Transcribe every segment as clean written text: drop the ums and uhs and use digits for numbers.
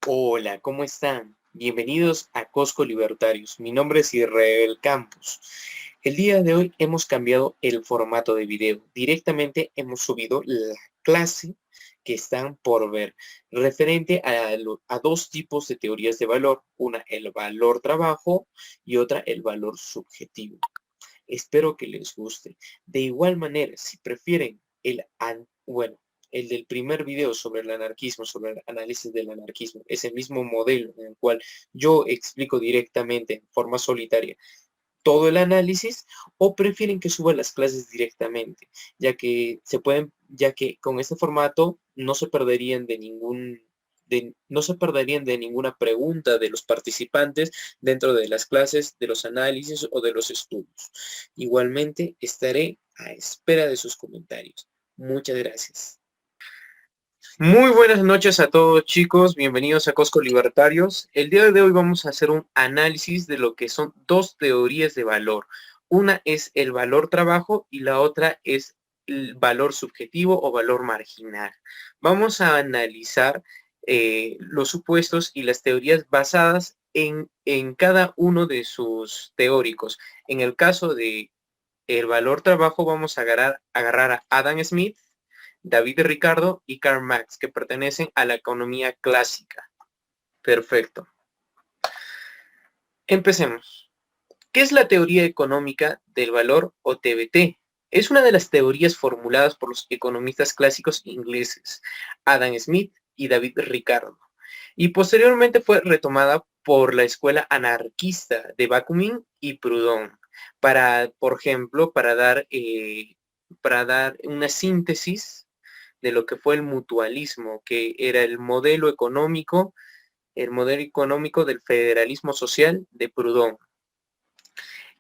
Hola, ¿cómo están? Bienvenidos a Cosco Libertarios. Mi nombre es Israel Campos. El día de hoy hemos cambiado el formato de video. Directamente hemos subido la clase que están por ver, referente a dos tipos de teorías de valor. Una, el valor trabajo y otra, el valor subjetivo. Espero que les guste. De igual manera, si prefieren el del primer video sobre el anarquismo, sobre el análisis del anarquismo, ese mismo modelo en el cual yo explico directamente en forma solitaria todo el análisis, o prefieren que suba las clases directamente, ya que con este formato no se perderían no se perderían de ninguna pregunta de los participantes dentro de las clases, de los análisis o de los estudios. Igualmente, estaré a espera de sus comentarios. Muchas gracias. Muy buenas noches a todos, chicos, bienvenidos a Cosco Libertarios. El día de hoy vamos a hacer un análisis de lo que son dos teorías de valor. Una es el valor trabajo y la otra es el valor subjetivo o valor marginal. Vamos a analizar los supuestos y las teorías basadas en cada uno de sus teóricos. En el caso de el valor trabajo vamos a agarrar a Adam Smith, David Ricardo y Karl Marx, que pertenecen a la economía clásica. Perfecto. Empecemos. ¿Qué es la teoría económica del valor o TBT? Es una de las teorías formuladas por los economistas clásicos ingleses, Adam Smith y David Ricardo, y posteriormente fue retomada por la escuela anarquista de Bakunin y Proudhon, por ejemplo, para dar una síntesis de lo que fue el mutualismo, que era el modelo económico del federalismo social de Proudhon.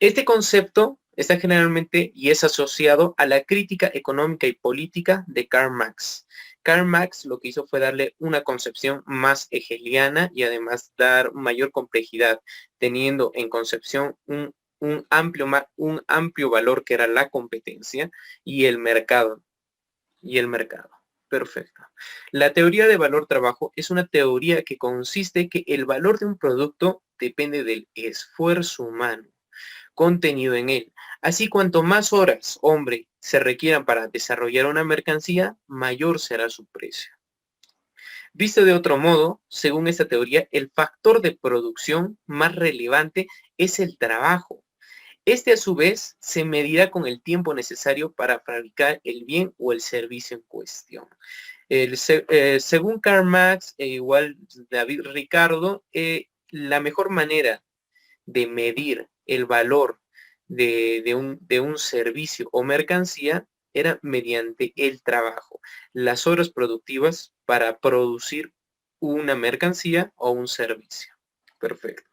Este concepto está generalmente y es asociado a la crítica económica y política de Karl Marx. Karl Marx lo que hizo fue darle una concepción más hegeliana y además dar mayor complejidad, teniendo en concepción un amplio valor que era la competencia y el mercado. Perfecto. La teoría de valor trabajo es una teoría que consiste en que el valor de un producto depende del esfuerzo humano contenido en él. Así, cuanto más horas, hombre, se requieran para desarrollar una mercancía, mayor será su precio. Visto de otro modo, según esta teoría, el factor de producción más relevante es el trabajo. Este, a su vez, se medirá con el tiempo necesario para fabricar el bien o el servicio en cuestión. Según Karl Marx e igual David Ricardo, la mejor manera de medir el valor de un servicio o mercancía era mediante el trabajo, las horas productivas para producir una mercancía o un servicio. Perfecto.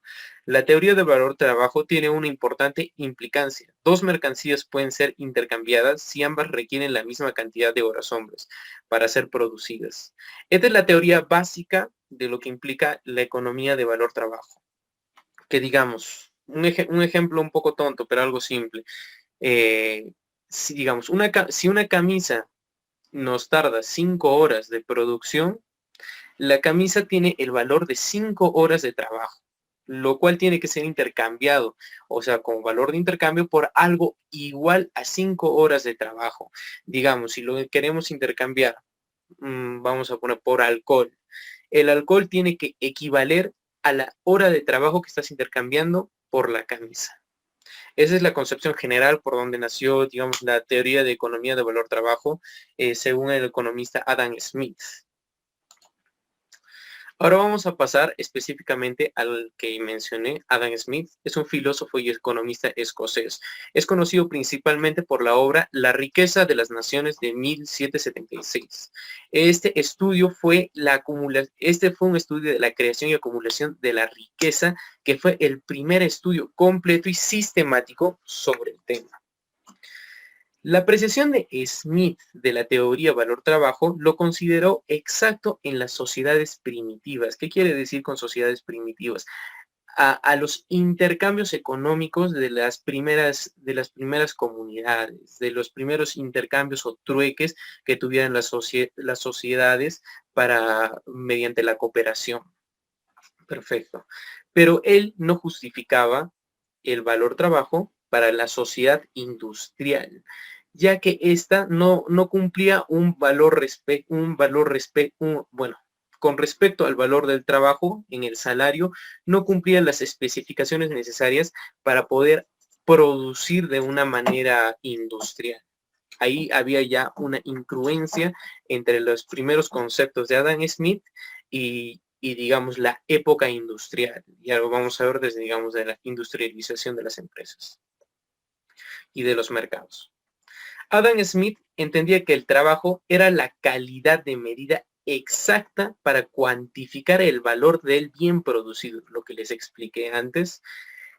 La teoría del valor trabajo tiene una importante implicancia. Dos mercancías pueden ser intercambiadas si ambas requieren la misma cantidad de horas hombres para ser producidas. Esta es la teoría básica de lo que implica la economía de valor trabajo. Que digamos, un ejemplo un poco tonto, pero algo simple. Si digamos, si una camisa nos tarda 5 horas de producción, la camisa tiene el valor de 5 horas de trabajo, lo cual tiene que ser intercambiado, o sea, con valor de intercambio por algo igual a 5 horas de trabajo. Digamos, si lo queremos intercambiar, vamos a poner por alcohol. El alcohol tiene que equivaler a la hora de trabajo que estás intercambiando por la camisa. Esa es la concepción general por donde nació, digamos, la teoría de economía de valor trabajo, según el economista Adam Smith. Ahora vamos a pasar específicamente al que mencioné. Adam Smith es un filósofo y economista escocés. Es conocido principalmente por la obra La riqueza de las naciones de 1776. Este fue un estudio de la creación y acumulación de la riqueza, que fue el primer estudio completo y sistemático sobre el tema. La apreciación de Smith de la teoría valor-trabajo lo consideró exacto en las sociedades primitivas. ¿Qué quiere decir con sociedades primitivas? A los intercambios económicos de las primeras comunidades, de los primeros intercambios o trueques que tuvieran las sociedades mediante la cooperación. Perfecto. Pero él no justificaba el valor trabajo para la sociedad industrial, ya que ésta no cumplía bueno, con respecto al valor del trabajo en el salario, no cumplía las especificaciones necesarias para poder producir de una manera industrial. Ahí había ya una incongruencia entre los primeros conceptos de Adam Smith y digamos, la época industrial. Ya lo vamos a ver desde, digamos, de la industrialización de las empresas y de los mercados. Adam Smith entendía que el trabajo era la calidad de medida exacta para cuantificar el valor del bien producido, lo que les expliqué antes,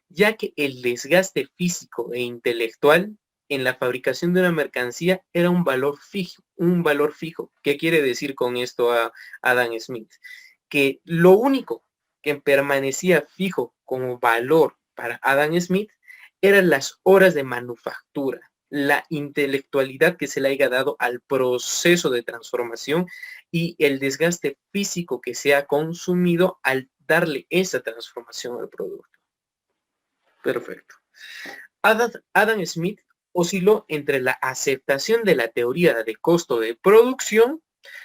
ya que el desgaste físico e intelectual en la fabricación de una mercancía era un valor fijo, un valor fijo. ¿Qué quiere decir con esto a Adam Smith? Que lo único que permanecía fijo como valor para Adam Smith eran las horas de manufactura, la intelectualidad que se le haya dado al proceso de transformación y el desgaste físico que se ha consumido al darle esa transformación al producto. Perfecto. Adam Smith osciló entre la aceptación de la teoría de costo de producción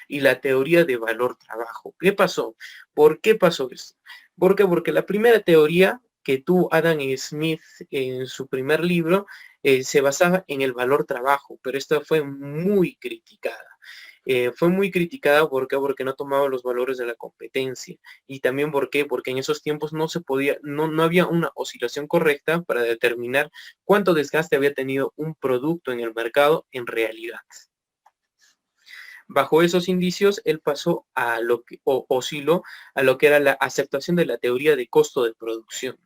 y la teoría de valor trabajo. ¿Qué pasó? ¿Por qué pasó esto? ¿Por qué? Porque la primera teoría que tuvo Adam Smith en su primer libro se basaba en el valor trabajo, pero esta fue muy criticada. Fue muy criticada porque no tomaba los valores de la competencia y también porque en esos tiempos no se podía, no había una oscilación correcta para determinar cuánto desgaste había tenido un producto en el mercado en realidad. Bajo esos indicios, él pasó a lo que osciló a lo que era la aceptación de la teoría de costo de producción,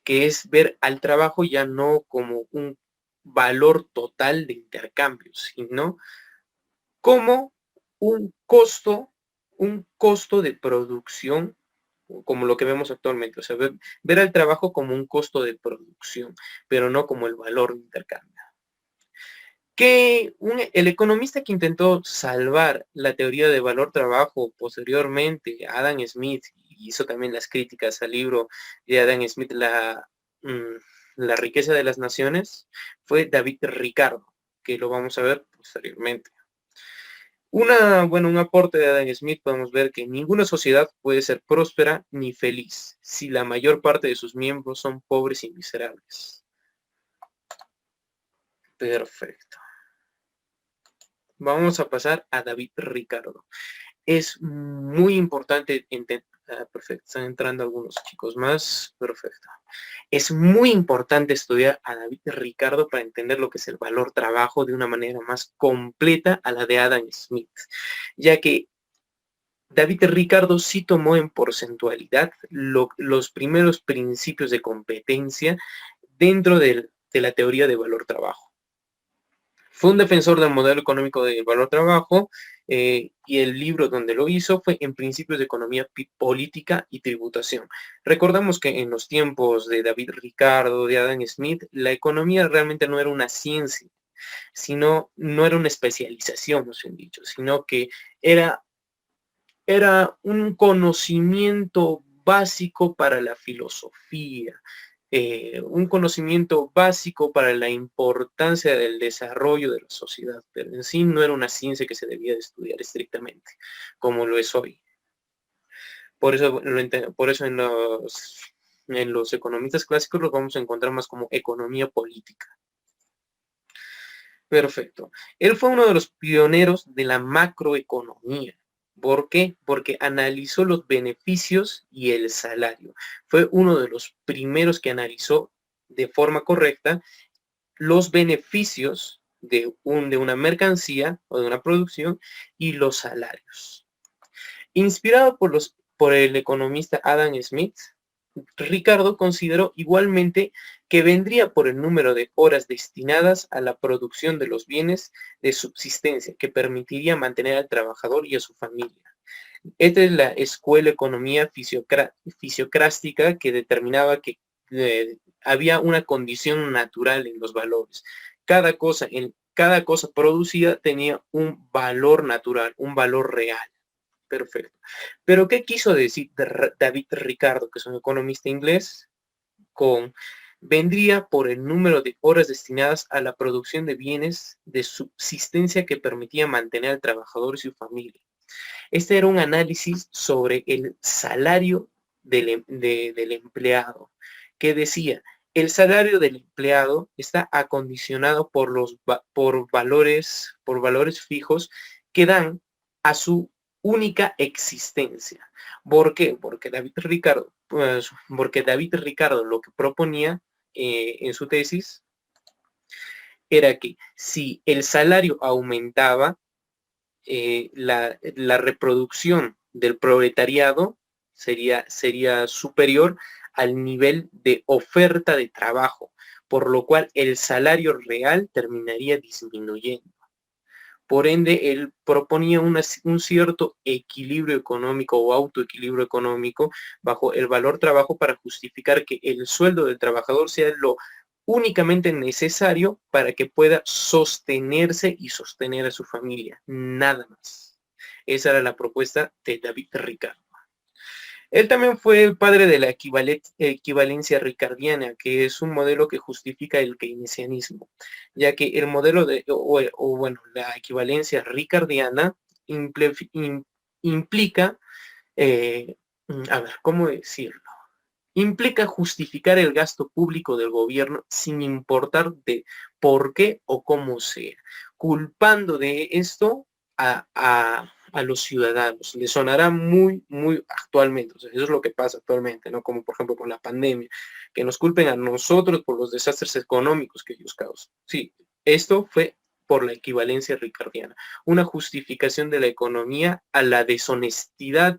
que es ver al trabajo ya no como un valor total de intercambio, sino como un costo de producción, como lo que vemos actualmente. O sea, ver al trabajo como un costo de producción, pero no como el valor de intercambio. El economista que intentó salvar la teoría de valor-trabajo posteriormente, Adam Smith, hizo también las críticas al libro de Adam Smith, La riqueza de las naciones, fue David Ricardo, que lo vamos a ver posteriormente. Un aporte de Adam Smith podemos ver que ninguna sociedad puede ser próspera ni feliz si la mayor parte de sus miembros son pobres y miserables. Perfecto. Vamos a pasar a David Ricardo. Es muy importante perfecto, están entrando algunos chicos más. Perfecto. Es muy importante estudiar a David Ricardo para entender lo que es el valor trabajo de una manera más completa a la de Adam Smith, ya que David Ricardo sí tomó en porcentualidad los primeros principios de competencia dentro de la teoría de valor trabajo. Fue un defensor del modelo económico del valor trabajo y el libro donde lo hizo fue En Principios de Economía Política y Tributación. Recordamos que en los tiempos de David Ricardo, de Adam Smith, la economía realmente no era una ciencia, no era una especialización, nos han dicho, sino que era un conocimiento básico para la filosofía, un conocimiento básico para la importancia del desarrollo de la sociedad, pero en sí no era una ciencia que se debía de estudiar estrictamente, como lo es hoy. Por eso en los economistas clásicos los vamos a encontrar más como economía política. Perfecto. Él fue uno de los pioneros de la macroeconomía. ¿Por qué? Porque analizó los beneficios y el salario. Fue uno de los primeros que analizó de forma correcta los beneficios de una mercancía o de una producción y los salarios. Inspirado por el economista Adam Smith, Ricardo consideró igualmente que vendría por el número de horas destinadas a la producción de los bienes de subsistencia que permitiría mantener al trabajador y a su familia. Esta es la escuela economía fisiocrástica que determinaba que había una condición natural en los valores. Cada cosa producida tenía un valor natural, un valor real. Perfecto. Pero ¿qué quiso decir David Ricardo, que es un economista inglés, con vendría por el número de horas destinadas a la producción de bienes de subsistencia que permitía mantener al trabajador y su familia? Este era un análisis sobre el salario del empleado, que decía, el salario del empleado está acondicionado por valores fijos que dan a su única existencia. ¿Por qué? Porque David Ricardo lo que proponía en su tesis era que si el salario aumentaba, la reproducción del proletariado sería superior al nivel de oferta de trabajo, por lo cual el salario real terminaría disminuyendo. Por ende, él proponía un cierto equilibrio económico o autoequilibrio económico bajo el valor trabajo para justificar que el sueldo del trabajador sea lo únicamente necesario para que pueda sostenerse y sostener a su familia, nada más. Esa era la propuesta de David Ricardo. Él también fue el padre de la equivalencia ricardiana, que es un modelo que justifica el keynesianismo, ya que el modelo la equivalencia ricardiana implica, ¿cómo decirlo? Implica justificar el gasto público del gobierno sin importar de por qué o cómo sea, culpando de esto a los ciudadanos. Les sonará muy, muy actualmente. O sea, eso es lo que pasa actualmente, ¿no? Como por ejemplo con la pandemia, que nos culpen a nosotros por los desastres económicos que ellos causan. Sí, esto fue por la equivalencia ricardiana, una justificación de la economía a la deshonestidad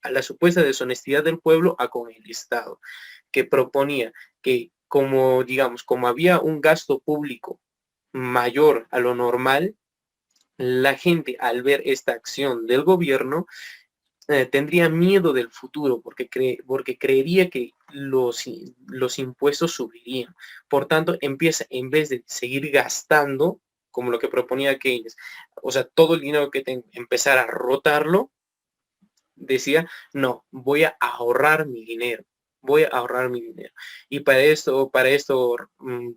a la supuesta deshonestidad del pueblo a con el Estado, que proponía que como había un gasto público mayor a lo normal, la gente al ver esta acción del gobierno tendría miedo del futuro porque creería que los impuestos subirían. Por tanto, en vez de seguir gastando, como lo que proponía Keynes, o sea, todo el dinero que empezar a rotarlo, decía, no, voy a ahorrar mi dinero, voy a ahorrar mi dinero. Y para esto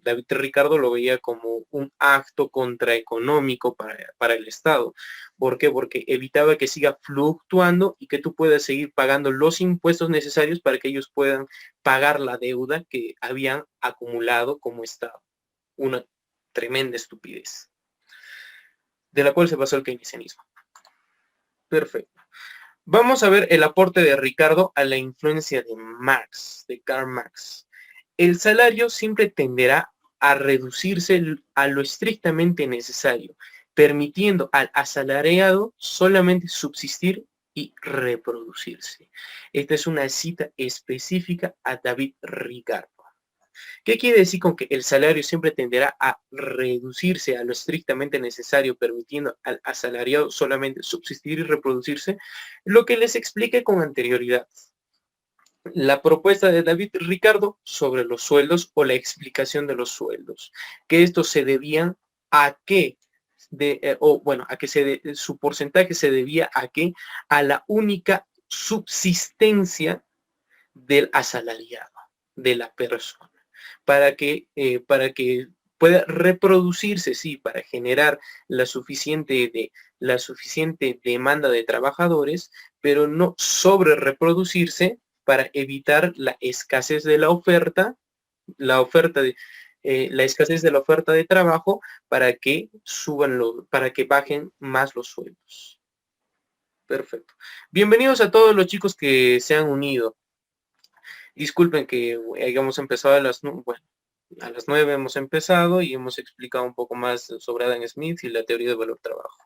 David Ricardo lo veía como un acto contraeconómico para el Estado. ¿Por qué? Porque evitaba que siga fluctuando y que tú puedas seguir pagando los impuestos necesarios para que ellos puedan pagar la deuda que habían acumulado como Estado. Una tremenda estupidez, de la cual se basó el keynesianismo. Perfecto. Vamos a ver el aporte de Ricardo a la influencia de Karl Marx. El salario siempre tenderá a reducirse a lo estrictamente necesario, permitiendo al asalariado solamente subsistir y reproducirse. Esta es una cita específica a David Ricardo. ¿Qué quiere decir con que el salario siempre tenderá a reducirse a lo estrictamente necesario, permitiendo al asalariado solamente subsistir y reproducirse? Lo que les expliqué con anterioridad. La propuesta de David Ricardo sobre los sueldos o la explicación de los sueldos, que estos se debían a qué, su porcentaje se debía a qué, a la única subsistencia del asalariado, de la persona, para que pueda reproducirse, sí, para generar la suficiente demanda de trabajadores, pero no sobre reproducirse para evitar la escasez de la escasez de la oferta de trabajo para que para que bajen más los sueldos. Perfecto. Bienvenidos a todos los chicos que se han unido. Disculpen que hayamos empezado a las 9 hemos empezado y hemos explicado un poco más sobre Adam Smith y la teoría del valor trabajo.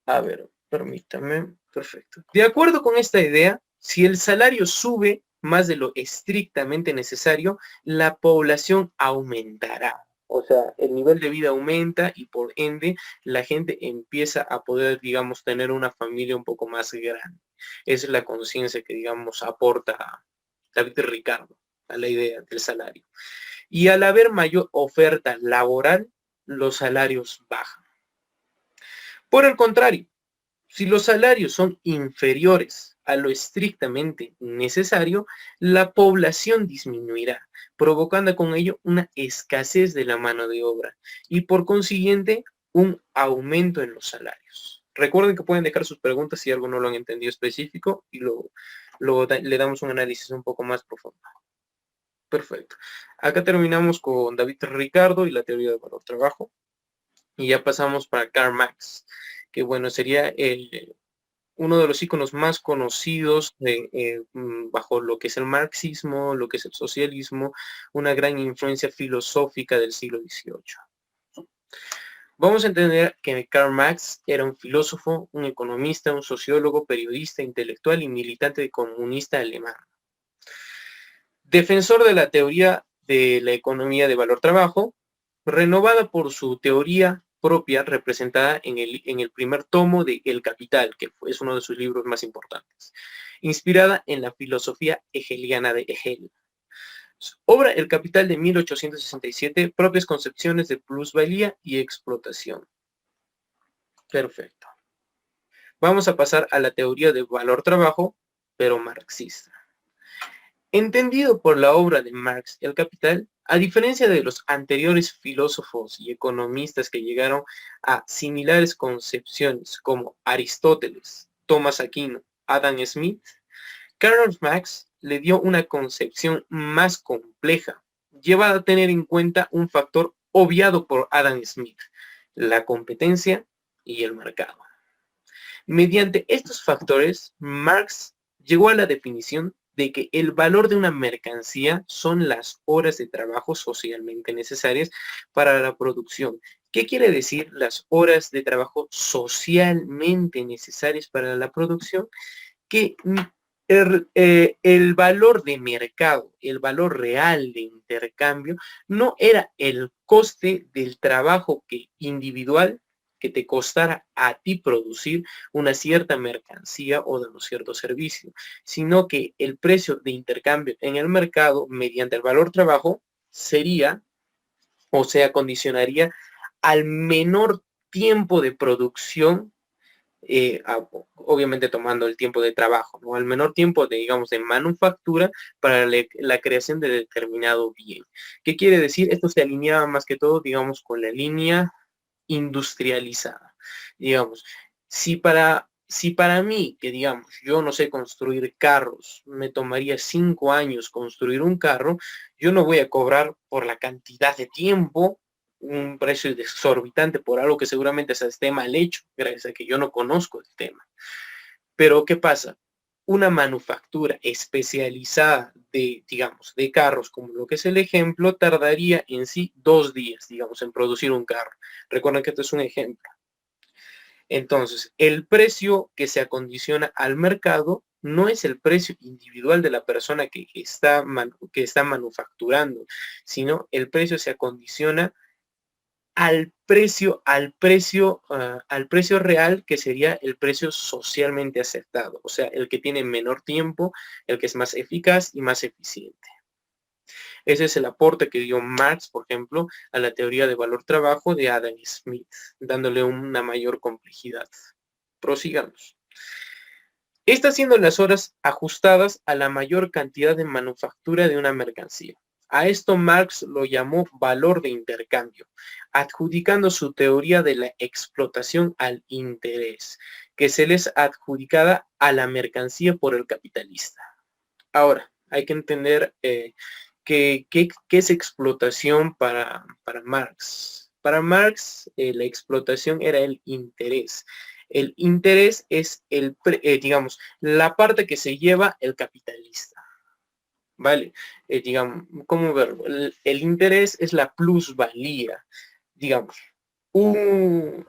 A ver, permítame. Perfecto. De acuerdo con esta idea, si el salario sube más de lo estrictamente necesario, la población aumentará. O sea, el nivel de vida aumenta y por ende la gente empieza a poder, digamos, tener una familia un poco más grande. Esa es la conciencia que, digamos, aporta David Ricardo a la idea del salario. Y al haber mayor oferta laboral, los salarios bajan. Por el contrario, Si los salarios son inferiores a lo estrictamente necesario, la población disminuirá, provocando con ello una escasez de la mano de obra y por consiguiente un aumento en los salarios. Recuerden que pueden dejar sus preguntas si algo no lo han entendido específico y luego le damos un análisis un poco más profundo. Perfecto. Acá terminamos con David Ricardo y la teoría del valor trabajo. Y ya pasamos para Karl Marx, que bueno, sería uno de los íconos más conocidos bajo lo que es el marxismo, lo que es el socialismo, una gran influencia filosófica del siglo XVIII. Vamos a entender que Karl Marx era un filósofo, un economista, un sociólogo, periodista, intelectual y militante comunista alemán. Defensor de la teoría de la economía de valor-trabajo, renovada por su teoría propia representada en el primer tomo de El Capital, que es uno de sus libros más importantes, inspirada en la filosofía hegeliana de Hegel. Su obra El Capital de 1867, propias concepciones de plusvalía y explotación. Perfecto. Vamos a pasar a la teoría de valor-trabajo, pero marxista. Entendido por la obra de Marx, El Capital, a diferencia de los anteriores filósofos y economistas que llegaron a similares concepciones como Aristóteles, Thomas Aquino, Adam Smith, Karl Marx le dio una concepción más compleja, llevada a tener en cuenta un factor obviado por Adam Smith, la competencia y el mercado. Mediante estos factores, Marx llegó a la definición de que el valor de una mercancía son las horas de trabajo socialmente necesarias para la producción. ¿Qué quiere decir las horas de trabajo socialmente necesarias para la producción? Que el valor de mercado, el valor real de intercambio, no era el coste del trabajo individual que te costara a ti producir una cierta mercancía o de un cierto servicio, sino que el precio de intercambio en el mercado mediante el valor trabajo sería o se acondicionaría al menor tiempo de producción, obviamente tomando el tiempo de trabajo, ¿no? Al menor tiempo de, digamos, de manufactura para la creación de determinado bien. ¿Qué quiere decir? Esto se alineaba más que todo, digamos, con la línea industrializada. Digamos, si para mí, que digamos, yo no sé construir carros, me tomaría 5 años construir un carro, yo no voy a cobrar por la cantidad de tiempo un precio exorbitante por algo que seguramente se esté mal hecho, gracias a que yo no conozco el tema. Pero, ¿qué pasa? Una manufactura especializada de, digamos, de carros, como lo que es el ejemplo, tardaría en sí 2 días, digamos, en producir un carro. Recuerden que esto es un ejemplo. Entonces, el precio que se acondiciona al mercado no es el precio individual de la persona que está manufacturando, sino el precio se acondiciona al precio real, que sería el precio socialmente aceptado, o sea, el que tiene menor tiempo, el que es más eficaz y más eficiente. Ese es el aporte que dio Marx, por ejemplo, a la teoría de valor-trabajo de Adam Smith, dándole una mayor complejidad. Prosigamos. Estas siendo las horas ajustadas a la mayor cantidad de manufactura de una mercancía. A esto Marx lo llamó valor de intercambio, adjudicando su teoría de la explotación al interés, que se les adjudicada a la mercancía por el capitalista. Ahora, hay que entender qué es explotación para Marx. Para Marx, la explotación era el interés. El interés es digamos, la parte que se lleva el capitalista. ¿Vale? Digamos, ¿cómo verlo? El interés es la plusvalía. Digamos,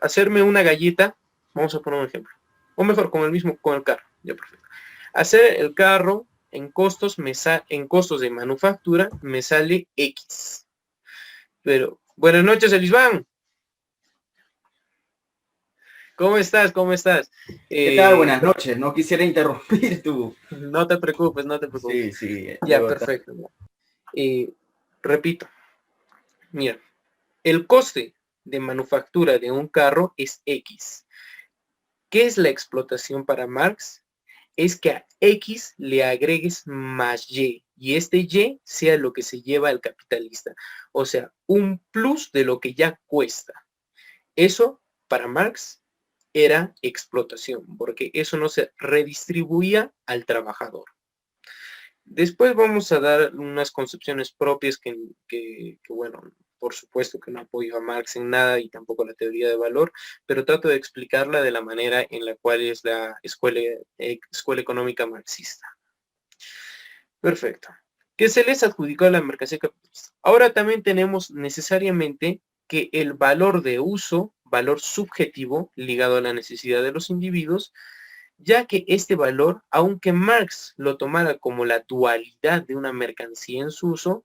hacerme una galleta, vamos a poner un ejemplo. O mejor, con el carro. Ya, perfecto. Hacer el carro en costos de manufactura me sale X. Pero, buenas noches, Elisban. ¿Cómo estás? ¿Cómo estás? ¿Qué tal? Buenas noches. No quisiera interrumpir tu... No te preocupes, no te preocupes. Sí, sí, Ya, luego está. perfecto. Repito, mira, el coste de manufactura de un carro es X. ¿Qué es la explotación para Marx? Es que a X le agregues más y este Y sea lo que se lleva al capitalista. O sea, un plus de lo que ya cuesta. Eso, para Marx, era explotación, porque eso no se redistribuía al trabajador. Después vamos a dar unas concepciones propias que, bueno, por supuesto que no apoyo a Marx en nada y tampoco la teoría de valor, pero trato de explicarla de la manera en la cual es la escuela económica marxista. Perfecto. Que se les adjudicó a la mercancía capitalista. Ahora también tenemos necesariamente que el valor de uso, valor subjetivo, ligado a la necesidad de los individuos, ya que este valor, aunque Marx lo tomara como la dualidad de una mercancía en su uso,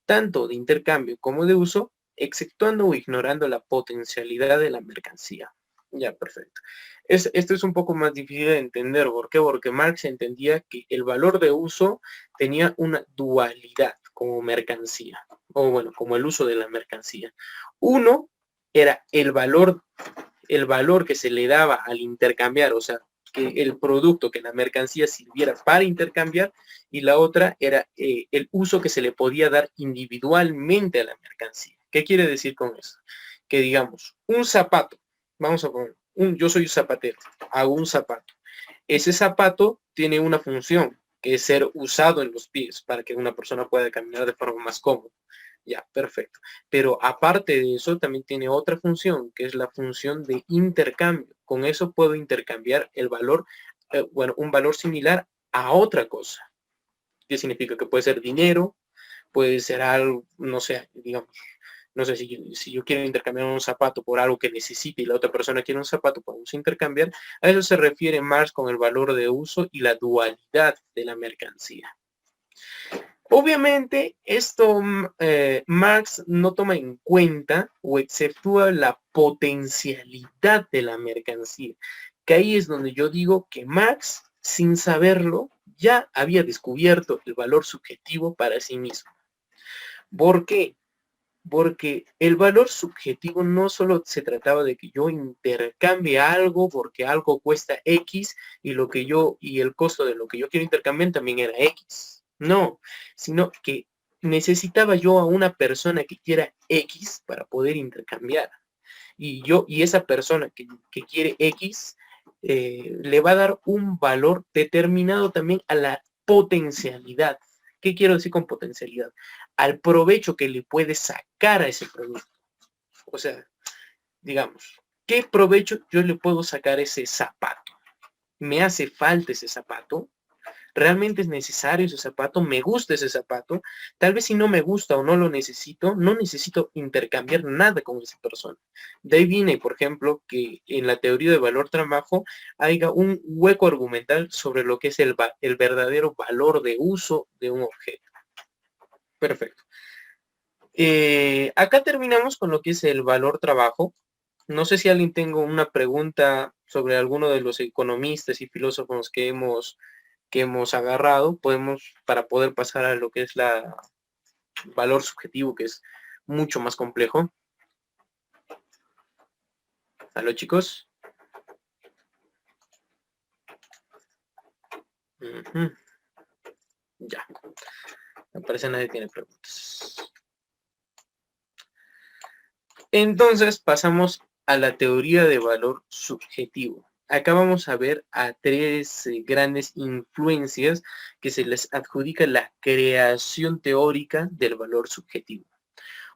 tanto de intercambio como de uso, exceptuando o ignorando la potencialidad de la mercancía. Ya, perfecto. Esto es un poco más difícil de entender. ¿Por qué? Porque Marx entendía que el valor de uso tenía una dualidad como mercancía, o bueno, como el uso de la mercancía. Uno era el valor que se le daba al intercambiar, o sea, que el producto, que la mercancía sirviera para intercambiar, y la otra era el uso que se le podía dar individualmente a la mercancía. ¿Qué quiere decir con eso? Que digamos, un zapato, vamos a poner, yo soy un zapatero, hago un zapato. Ese zapato tiene una función, que es ser usado en los pies para que una persona pueda caminar de forma más cómoda. Ya, perfecto. Pero aparte de eso, también tiene otra función, que es la función de intercambio. Con eso puedo intercambiar el valor, bueno, un valor similar a otra cosa. ¿Qué significa? Que puede ser dinero, puede ser algo, no sé, digamos, no sé, si yo quiero intercambiar un zapato por algo que necesite y la otra persona quiere un zapato, podemos intercambiar. A eso se refiere Marx con el valor de uso y la dualidad de la mercancía. Obviamente, esto Marx no toma en cuenta o exceptúa la potencialidad de la mercancía, que ahí es donde yo digo que Marx, sin saberlo, ya había descubierto el valor subjetivo para sí mismo. ¿Por qué? Porque el valor subjetivo no solo se trataba de que yo intercambie algo porque algo cuesta X y el costo de lo que yo quiero intercambiar también era X. No, sino que necesitaba yo a una persona que quiera X para poder intercambiar. Y esa persona que quiere X le va a dar un valor determinado también a la potencialidad. ¿Qué quiero decir con potencialidad? Al provecho que le puede sacar a ese producto. O sea, digamos, ¿qué provecho yo le puedo sacar a ese zapato? ¿Me hace falta ese zapato? ¿Realmente es necesario ese zapato? ¿Me gusta ese zapato? Tal vez si no me gusta o no lo necesito, no necesito intercambiar nada con esa persona. De ahí viene, por ejemplo, que en la teoría de valor-trabajo haya un hueco argumental sobre lo que es el verdadero valor de uso de un objeto. Perfecto. Acá terminamos con lo que es el valor-trabajo. No sé si alguien tenga una pregunta sobre alguno de los economistas y filósofos que hemos agarrado, para poder pasar a lo que es la valor subjetivo, que es mucho más complejo. ¿Aló, chicos? Ya. Me parece que nadie tiene preguntas. Entonces pasamos a la teoría de valor subjetivo. Acá vamos a ver a tres grandes influencias que se les adjudica la creación teórica del valor subjetivo.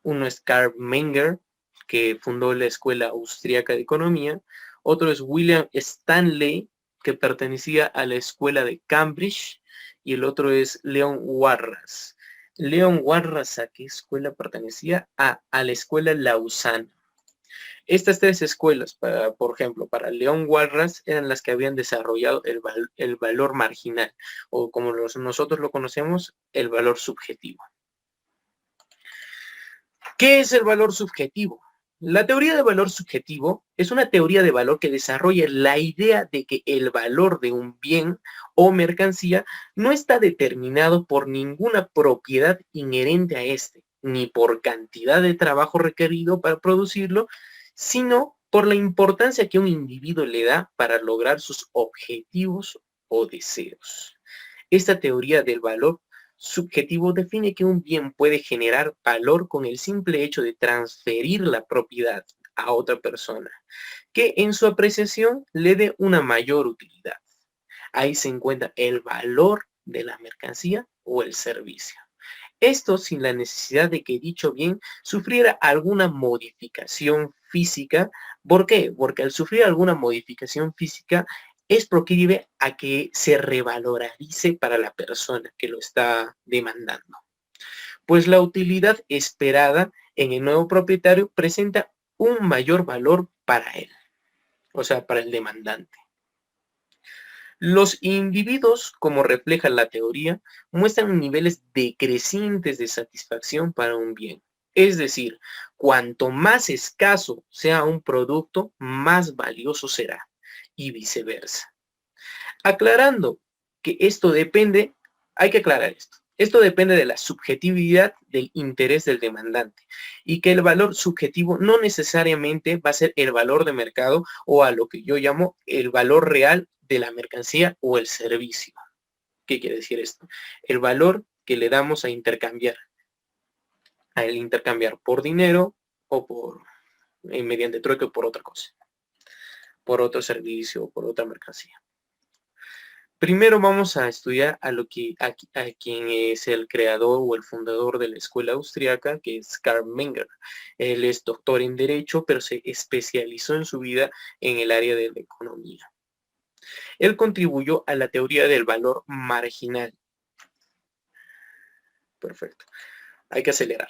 Uno es Karl Menger, que fundó la Escuela Austríaca de Economía. Otro es William Stanley, que pertenecía a la Escuela de Cambridge. Y el otro es Leon Warras. Leon Warras, ¿a qué escuela pertenecía? A la Escuela Lausana. Estas tres escuelas, por ejemplo, para Leon Warras, eran las que habían desarrollado el valor marginal, o como nosotros lo conocemos, el valor subjetivo. ¿Qué es el valor subjetivo? La teoría de valor subjetivo es una teoría de valor que desarrolla la idea de que el valor de un bien o mercancía no está determinado por ninguna propiedad inherente a este, ni por cantidad de trabajo requerido para producirlo, sino por la importancia que un individuo le da para lograr sus objetivos o deseos. Esta teoría del valor subjetivo define que un bien puede generar valor con el simple hecho de transferir la propiedad a otra persona, que en su apreciación le dé una mayor utilidad. Ahí se encuentra el valor de la mercancía o el servicio. Esto sin la necesidad de que dicho bien sufriera alguna modificación física. ¿Por qué? Porque al sufrir alguna modificación física es proclive a que se revalorice para la persona que lo está demandando. Pues la utilidad esperada en el nuevo propietario presenta un mayor valor para él, o sea, para el demandante. Los individuos, como refleja la teoría, muestran niveles decrecientes de satisfacción para un bien. Es decir, cuanto más escaso sea un producto, más valioso será, y viceversa. Aclarando que esto depende, hay que aclarar esto. Esto depende de la subjetividad del interés del demandante y que el valor subjetivo no necesariamente va a ser el valor de mercado o a lo que yo llamo el valor real de la mercancía o el servicio. ¿Qué quiere decir esto? El valor que le damos a intercambiar por dinero o por mediante trueque o por otra cosa, por otro servicio o por otra mercancía. Primero vamos a estudiar a quien es el creador o el fundador de la escuela austriaca, que es Karl Menger. Él es doctor en Derecho, pero se especializó en su vida en el área de la economía. Él contribuyó a la teoría del valor marginal. Perfecto. Hay que acelerar.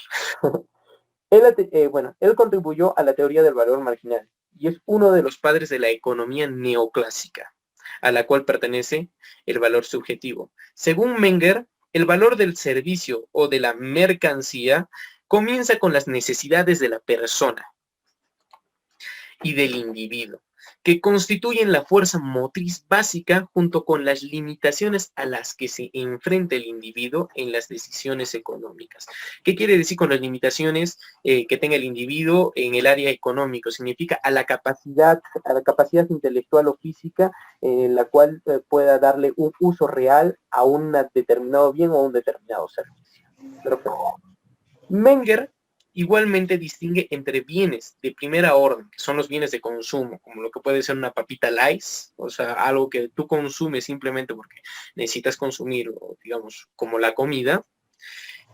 Él contribuyó a la teoría del valor marginal y es uno de los padres de la economía neoclásica, a la cual pertenece el valor subjetivo. Según Menger, el valor del servicio o de la mercancía comienza con las necesidades de la persona y del individuo, que constituyen la fuerza motriz básica junto con las limitaciones a las que se enfrenta el individuo en las decisiones económicas. ¿Qué quiere decir con las limitaciones que tenga el individuo en el área económico? Significa a la capacidad intelectual o física en la cual pueda darle un uso real a un determinado bien o a un determinado servicio. Perfecto. Menger igualmente distingue entre bienes de primera orden, que son los bienes de consumo, como lo que puede ser una papita Lay's, o sea, algo que tú consumes simplemente porque necesitas consumir, o digamos, como la comida,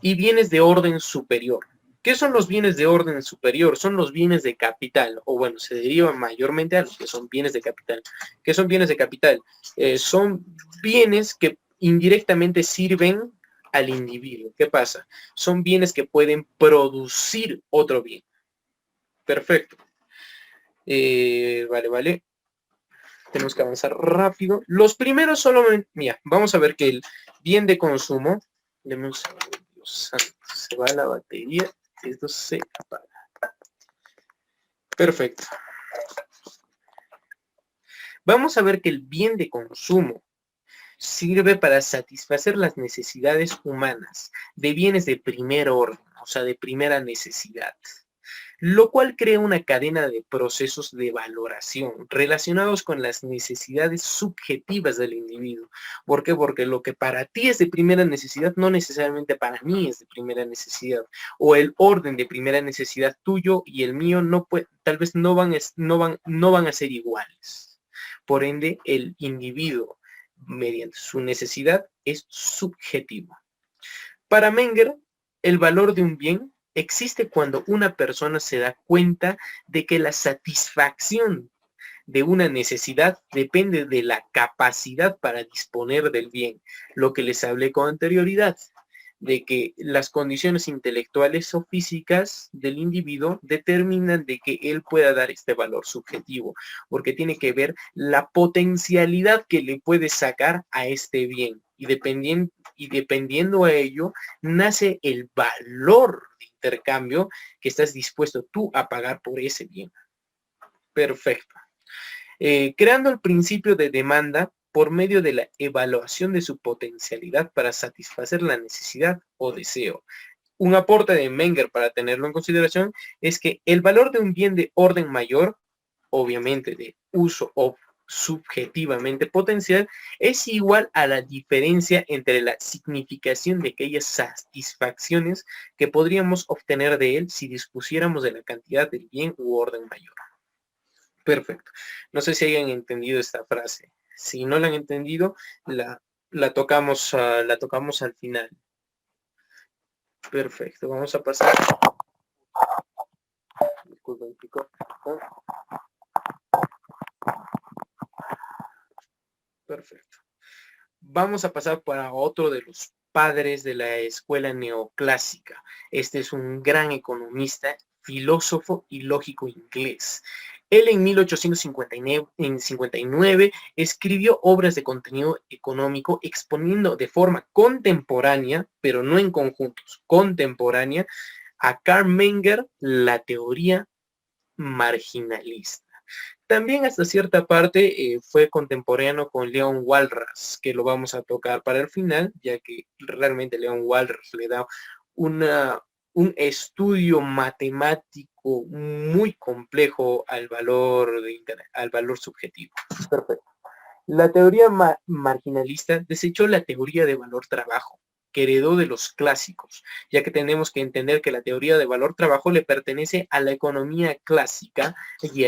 y bienes de orden superior. ¿Qué son los bienes de orden superior? Son los bienes de capital, o bueno, se derivan mayormente a los que son bienes de capital. ¿Qué son bienes de capital? Son bienes que indirectamente sirven al individuo. ¿Qué pasa? Son bienes que pueden producir otro bien. Perfecto. Vale. Tenemos que avanzar rápido. Los primeros solamente, mira, vamos a ver que el bien de consumo, Dios santo, se va la batería, esto se apaga. Perfecto. Vamos a ver que el bien de consumo sirve para satisfacer las necesidades humanas de bienes de primer orden, o sea, de primera necesidad, lo cual crea una cadena de procesos de valoración relacionados con las necesidades subjetivas del individuo. ¿Por qué? Porque lo que para ti es de primera necesidad no necesariamente para mí es de primera necesidad, o el orden de primera necesidad tuyo y el mío tal vez no van a ser iguales. Por ende, el individuo, mediante su necesidad, es subjetivo. Para Menger, el valor de un bien existe cuando una persona se da cuenta de que la satisfacción de una necesidad depende de la capacidad para disponer del bien, lo que les hablé con anterioridad, de que las condiciones intelectuales o físicas del individuo determinan de que él pueda dar este valor subjetivo, porque tiene que ver la potencialidad que le puede sacar a este bien, y dependiendo a ello, nace el valor de intercambio que estás dispuesto tú a pagar por ese bien. Perfecto. Creando el principio de demanda por medio de la evaluación de su potencialidad para satisfacer la necesidad o deseo. Un aporte de Menger para tenerlo en consideración es que el valor de un bien de orden mayor obviamente de uso o subjetivamente potencial, es igual a la diferencia entre la significación de aquellas satisfacciones que podríamos obtener de él si dispusiéramos de la cantidad del bien u orden mayor. Perfecto. No sé si hayan entendido esta frase. Si no la han entendido, la tocamos al final. Perfecto. Vamos a pasar. Disculpen, chicos. Perfecto. Vamos a pasar para otro de los padres de la escuela neoclásica. Este es un gran economista, filósofo y lógico inglés. Él en 1859 escribió obras de contenido económico exponiendo de forma contemporánea, pero no en conjuntos, contemporánea, a Carl Menger la teoría marginalista. También hasta cierta parte fue contemporáneo con Leon Walras, que lo vamos a tocar para el final, ya que realmente Leon Walras le da un estudio matemático muy complejo al valor subjetivo. Perfecto. La teoría marginalista desechó la teoría de valor-trabajo, que heredó de los clásicos, ya que tenemos que entender que la teoría de valor-trabajo le pertenece a la economía clásica y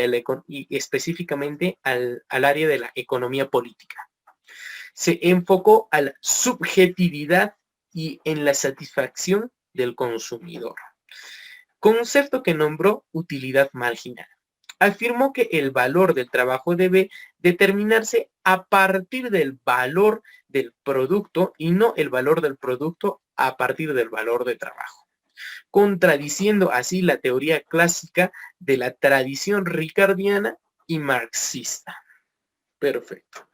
específicamente al área de la economía política. Se enfocó a la subjetividad y en la satisfacción del consumidor, concepto que nombró utilidad marginal. Afirmó que el valor del trabajo debe determinarse a partir del valor del producto y no el valor del producto a partir del valor de trabajo, contradiciendo así la teoría clásica de la tradición ricardiana y marxista. Perfecto.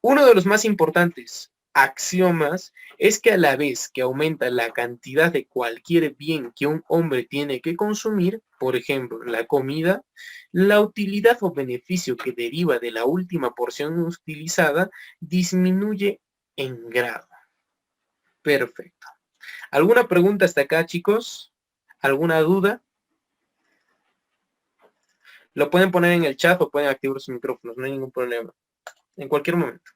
Uno de los más importantes axiomas es que a la vez que aumenta la cantidad de cualquier bien que un hombre tiene que consumir, por ejemplo, la comida, la utilidad o beneficio que deriva de la última porción utilizada disminuye en grado. Perfecto. ¿Alguna pregunta hasta acá, chicos? ¿Alguna duda? Lo pueden poner en el chat o pueden activar sus micrófonos, no hay ningún problema. En cualquier momento.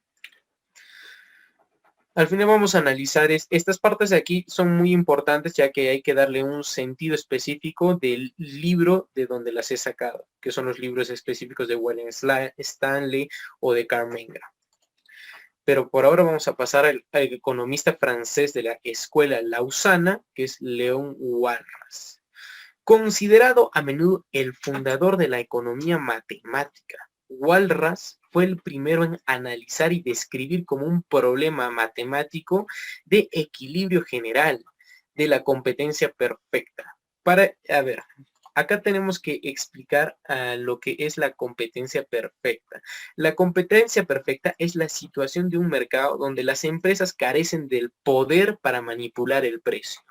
Al final vamos a analizar estas partes de aquí, son muy importantes ya que hay que darle un sentido específico del libro de donde las he sacado, que son los libros específicos de William Stanley o de Carl Menger. Pero por ahora vamos a pasar al economista francés de la escuela lausana, que es Léon Walras. Considerado a menudo el fundador de la economía matemática, Walras fue el primero en analizar y describir como un problema matemático de equilibrio general de la competencia perfecta. Acá tenemos que explicar lo que es la competencia perfecta. La competencia perfecta es la situación de un mercado donde las empresas carecen del poder para manipular el precio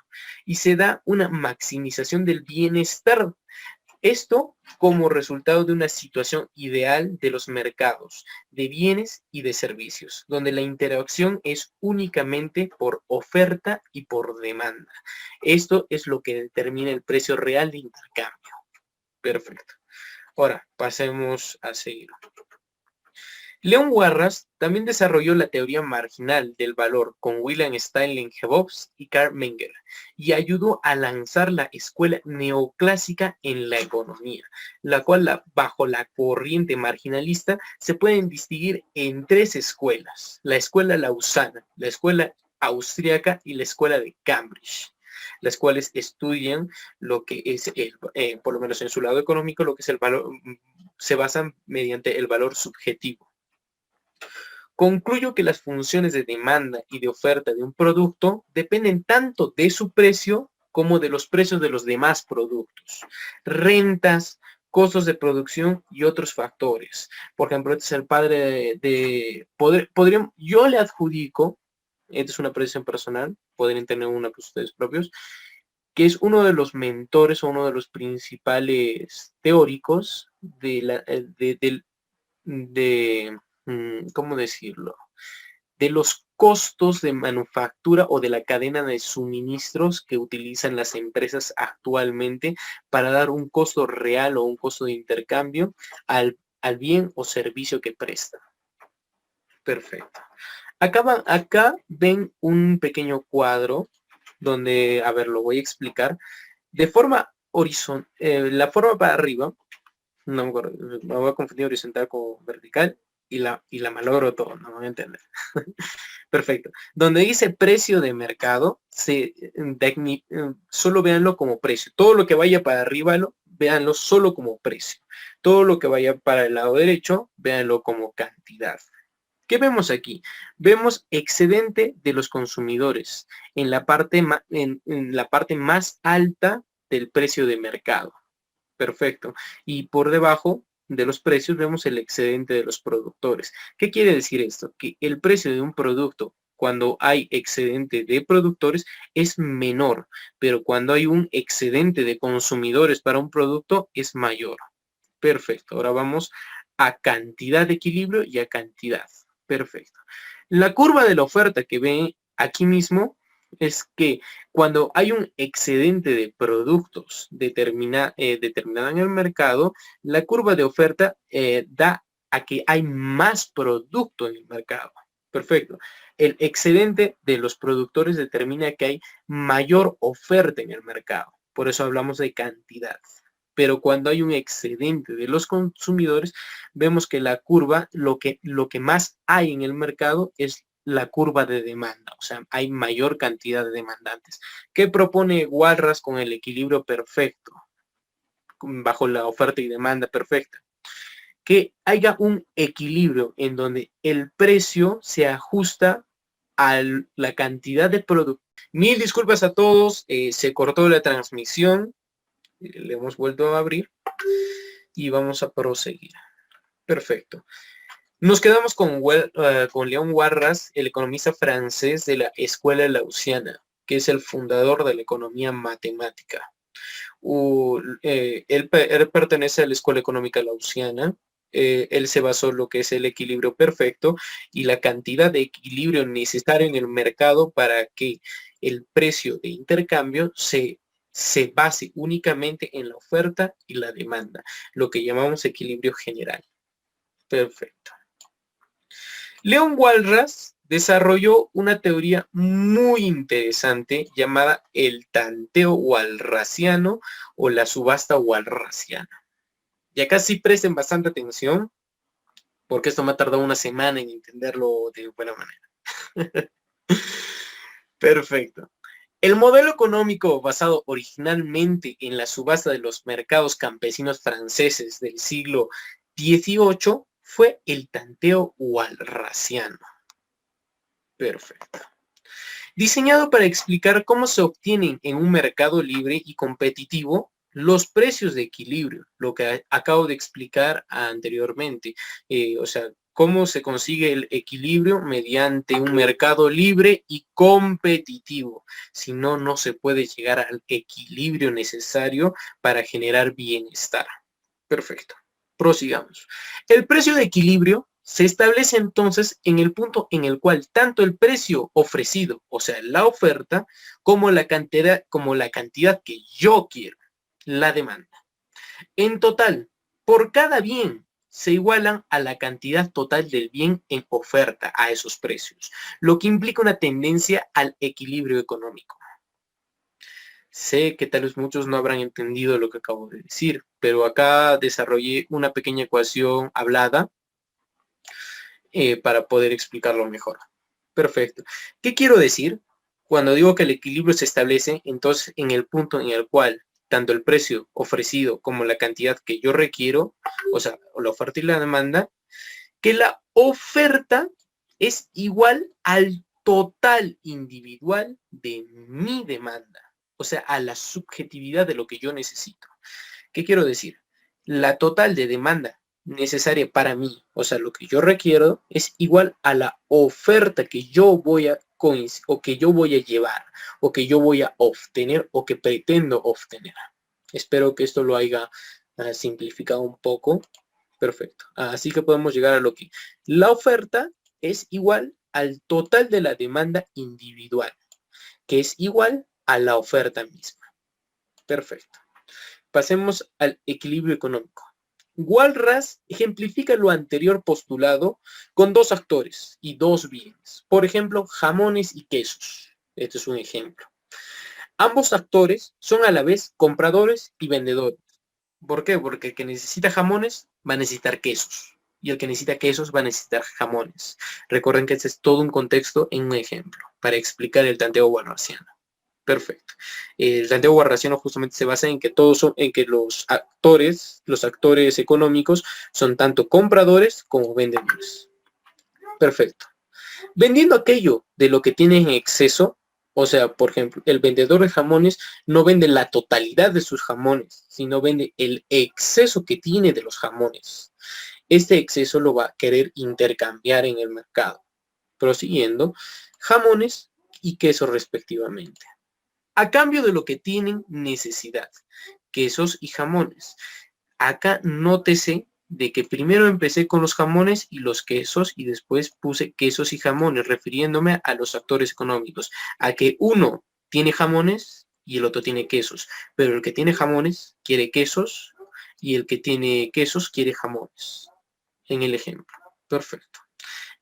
y se da una maximización del bienestar. Esto como resultado de una situación ideal de los mercados de bienes y de servicios, donde la interacción es únicamente por oferta y por demanda. Esto es lo que determina el precio real de intercambio. Perfecto. Ahora, pasemos a seguir. Leon Walras también desarrolló la teoría marginal del valor con William Stanley Jebos y Carl Menger y ayudó a lanzar la escuela neoclásica en la economía, la cual bajo la corriente marginalista se pueden distinguir en tres escuelas: la escuela lausana, la escuela austríaca y la escuela de Cambridge, las cuales estudian lo que es, por lo menos en su lado económico, lo que es el valor, se basan mediante el valor subjetivo. Concluyo que las funciones de demanda y de oferta de un producto dependen tanto de su precio como de los precios de los demás productos, rentas, costos de producción y otros factores. Por ejemplo, este es el padre yo le adjudico, esta es una apreciación personal, podrían tener una por ustedes propios, que es uno de los mentores o uno de los principales teóricos ¿cómo decirlo? De los costos de manufactura o de la cadena de suministros que utilizan las empresas actualmente para dar un costo real o un costo de intercambio al al bien o servicio que presta. Perfecto. Acá ven un pequeño cuadro donde, a ver, lo voy a explicar. De forma horizontal, la forma para arriba, no me acuerdo, me voy a confundir horizontal con vertical y la malogro todo, no me voy a entender. Perfecto. Donde dice precio de mercado, solo véanlo como precio. Todo lo que vaya para arriba, véanlo solo como precio. Todo lo que vaya para el lado derecho, véanlo como cantidad. ¿Qué vemos aquí? Vemos excedente de los consumidores en la parte más alta del precio de mercado. Perfecto. Y por debajo de los precios vemos el excedente de los productores. ¿Qué quiere decir esto? Que el precio de un producto cuando hay excedente de productores es menor, pero cuando hay un excedente de consumidores para un producto es mayor. Perfecto. Ahora vamos a cantidad de equilibrio y a cantidad. Perfecto. La curva de la oferta que ven aquí mismo es que cuando hay un excedente de productos determinado en el mercado, la curva de oferta da a que hay más producto en el mercado. Perfecto. El excedente de los productores determina que hay mayor oferta en el mercado. Por eso hablamos de cantidad. Pero cuando hay un excedente de los consumidores, vemos que la curva, lo que más hay en el mercado es la curva de demanda, o sea, hay mayor cantidad de demandantes. ¿Qué propone Walras con el equilibrio perfecto, bajo la oferta y demanda perfecta? Que haya un equilibrio en donde el precio se ajusta a la cantidad de producto. Mil disculpas a todos, se cortó la transmisión, le hemos vuelto a abrir y vamos a proseguir. Perfecto. Nos quedamos con León Walras, el economista francés de la Escuela Lausana, que es el fundador de la economía matemática. Él pertenece a la Escuela Económica Lausana. Él se basó en lo que es el equilibrio perfecto y la cantidad de equilibrio necesario en el mercado para que el precio de intercambio se base únicamente en la oferta y la demanda, lo que llamamos equilibrio general. Perfecto. León Walras desarrolló una teoría muy interesante llamada el tanteo walrasiano o la subasta walrasiana. Y acá sí presten bastante atención, porque esto me ha tardado una semana en entenderlo de buena manera. Perfecto. El modelo económico basado originalmente en la subasta de los mercados campesinos franceses del siglo XVIII fue el tanteo walrasiano. Perfecto. Diseñado para explicar cómo se obtienen en un mercado libre y competitivo los precios de equilibrio, lo que acabo de explicar anteriormente. O sea, cómo se consigue el equilibrio mediante un mercado libre y competitivo. Si no, no se puede llegar al equilibrio necesario para generar bienestar. Perfecto. Prosigamos. El precio de equilibrio se establece entonces en el punto en el cual tanto el precio ofrecido, o sea, la oferta, como la cantidad que yo quiero, la demanda. En total, por cada bien se igualan a la cantidad total del bien en oferta a esos precios, lo que implica una tendencia al equilibrio económico. Sé que tal vez muchos no habrán entendido lo que acabo de decir, pero acá desarrollé una pequeña ecuación hablada para poder explicarlo mejor. Perfecto. ¿Qué quiero decir? Cuando digo que el equilibrio se establece, entonces en el punto en el cual tanto el precio ofrecido como la cantidad que yo requiero, o sea, la oferta y la demanda, que la oferta es igual al total individual de mi demanda, o sea, a la subjetividad de lo que yo necesito. ¿Qué quiero decir? La total de demanda necesaria para mí, o sea, lo que yo requiero, es igual a la oferta que yo voy a o que yo voy a llevar, o que yo voy a obtener, o que pretendo obtener. Espero que esto lo haya simplificado un poco. Perfecto. Así que podemos llegar a lo que la oferta es igual al total de la demanda individual, que es igual a la oferta misma. Perfecto. Pasemos al equilibrio económico. Walras ejemplifica lo anterior postulado con dos actores y dos bienes. Por ejemplo, jamones y quesos. Este es un ejemplo. Ambos actores son a la vez compradores y vendedores. ¿Por qué? Porque el que necesita jamones va a necesitar quesos. Y el que necesita quesos va a necesitar jamones. Recuerden que este es todo un contexto en un ejemplo para explicar el tanteo walrasiano. Perfecto. El tanteo walrasiano justamente se basa en que los actores económicos son tanto compradores como vendedores. Perfecto. Vendiendo aquello de lo que tiene en exceso, o sea, por ejemplo, el vendedor de jamones no vende la totalidad de sus jamones, sino vende el exceso que tiene de los jamones. Este exceso lo va a querer intercambiar en el mercado, prosiguiendo jamones y quesos respectivamente, a cambio de lo que tienen necesidad, quesos y jamones. Acá nótese de que primero empecé con los jamones y los quesos y después puse quesos y jamones, refiriéndome a los actores económicos, a que uno tiene jamones y el otro tiene quesos, pero el que tiene jamones quiere quesos y el que tiene quesos quiere jamones, en el ejemplo. Perfecto.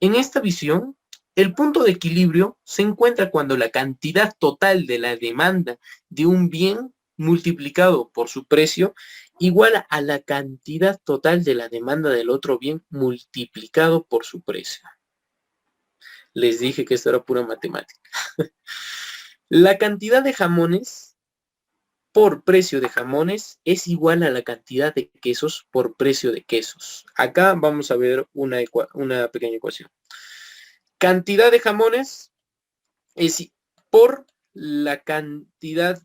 En esta visión, el punto de equilibrio se encuentra cuando la cantidad total de la demanda de un bien multiplicado por su precio igual a la cantidad total de la demanda del otro bien multiplicado por su precio. Les dije que esto era pura matemática. La cantidad de jamones por precio de jamones es igual a la cantidad de quesos por precio de quesos. Acá vamos a ver una pequeña ecuación. Cantidad de jamones es por la cantidad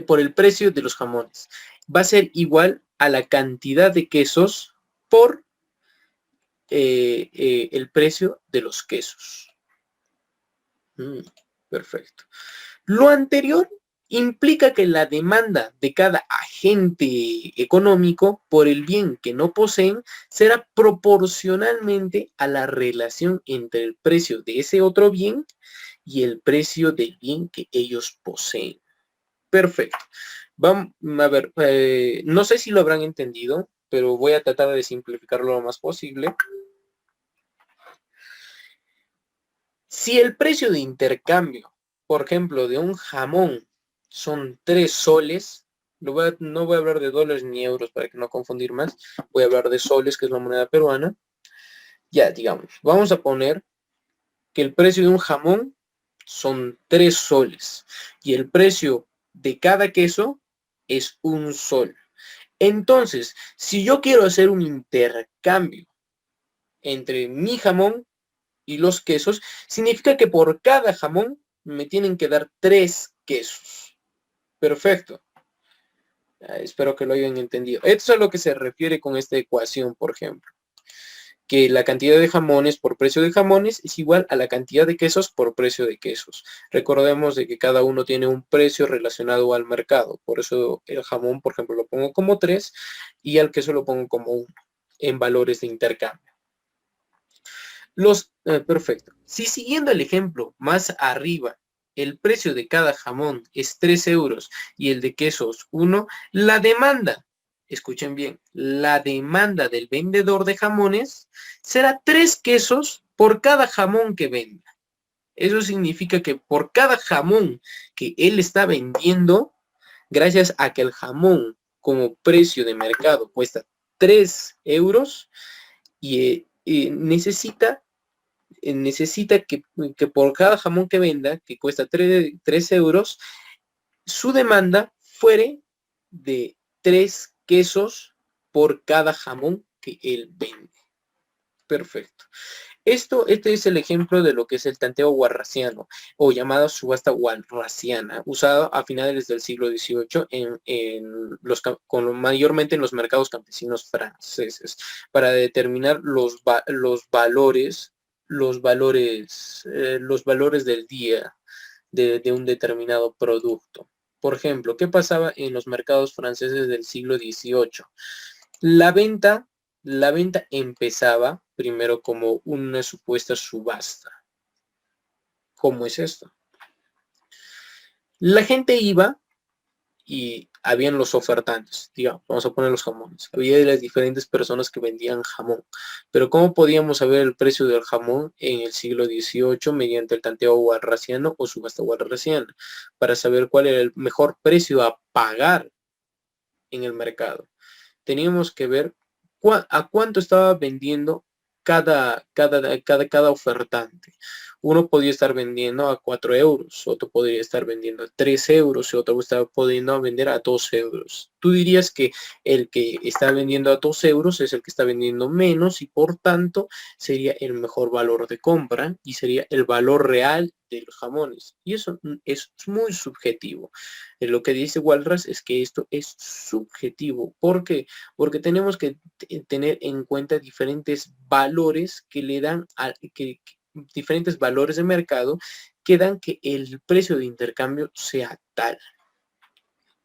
por el precio de los jamones. Va a ser igual a la cantidad de quesos por el precio de los quesos. Perfecto. Lo anterior implica que la demanda de cada agente económico por el bien que no poseen será proporcionalmente a la relación entre el precio de ese otro bien y el precio del bien que ellos poseen. Perfecto. Vamos a ver, no sé si lo habrán entendido, pero voy a tratar de simplificarlo lo más posible. Si el precio de intercambio, por ejemplo, de un jamón son 3 soles, no voy a hablar de dólares ni euros para que no confundir más, voy a hablar de soles, que es la moneda peruana. Ya, digamos, vamos a poner que el precio de un jamón son 3 soles y el precio de cada queso es 1 sol. Entonces, si yo quiero hacer un intercambio entre mi jamón y los quesos, significa que por cada jamón me tienen que dar 3 quesos. Perfecto. Espero que lo hayan entendido. Esto es a lo que se refiere con esta ecuación, por ejemplo. Que la cantidad de jamones por precio de jamones es igual a la cantidad de quesos por precio de quesos. Recordemos de que cada uno tiene un precio relacionado al mercado. Por eso el jamón, por ejemplo, lo pongo como 3 y al queso lo pongo como 1 en valores de intercambio. Perfecto. Si siguiendo el ejemplo más arriba, el precio de cada jamón es 3 euros y el de quesos 1, la demanda, escuchen bien, la demanda del vendedor de jamones será 3 quesos por cada jamón que venda. Eso significa que por cada jamón que él está vendiendo, gracias a que el jamón como precio de mercado cuesta 3 euros y necesita que por cada jamón que venda, que cuesta 3 euros, su demanda fuere de 3 quesos por cada jamón que él vende. Perfecto. Este es el ejemplo de lo que es el tanteo walrasiano o llamada subasta walrasiana, usado a finales del siglo XVIII mayormente en los mercados campesinos franceses para determinar los valores del día de un determinado producto. Por ejemplo, ¿qué pasaba en los mercados franceses del siglo XVIII? La venta empezaba primero como una supuesta subasta. ¿Cómo es esto? La gente iba y habían los ofertantes, digamos, vamos a poner los jamones. Había de las diferentes personas que vendían jamón. Pero ¿cómo podíamos saber el precio del jamón en el siglo XVIII mediante el tanteo walrasiano o subasta walrasiana? Para saber cuál era el mejor precio a pagar en el mercado. Teníamos que ver a cuánto estaba vendiendo cada ofertante. Uno podía estar vendiendo a 4 euros, otro podría estar vendiendo a 3 euros y otro está pudiendo vender a 2 euros. Tú dirías que el que está vendiendo a 2 euros es el que está vendiendo menos y por tanto sería el mejor valor de compra y sería el valor real de los jamones. Y eso es muy subjetivo. Lo que dice Walras es que esto es subjetivo. ¿Por qué? Porque tenemos que tener en cuenta diferentes valores que le dan diferentes valores de mercado que dan que el precio de intercambio sea tal.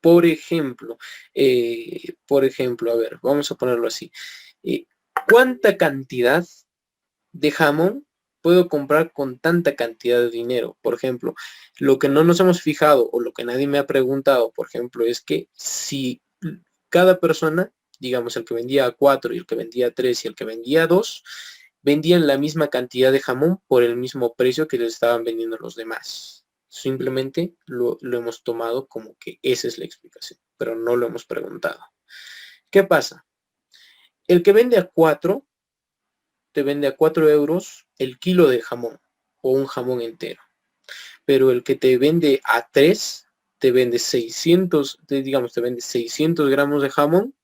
Por ejemplo, a ver, vamos a ponerlo así. ¿Cuánta cantidad de jamón puedo comprar con tanta cantidad de dinero? Por ejemplo, lo que no nos hemos fijado o lo que nadie me ha preguntado, por ejemplo, es que si cada persona, digamos el que vendía a 4 y el que vendía a 3 y el que vendía a 2, vendían la misma cantidad de jamón por el mismo precio que les estaban vendiendo los demás. Simplemente lo hemos tomado como que esa es la explicación, pero no lo hemos preguntado. ¿Qué pasa? El que vende a 4 te vende a 4 euros el kilo de jamón o un jamón entero. Pero el que te vende a 3 te vende 600, digamos, te vende 600 gramos de jamón,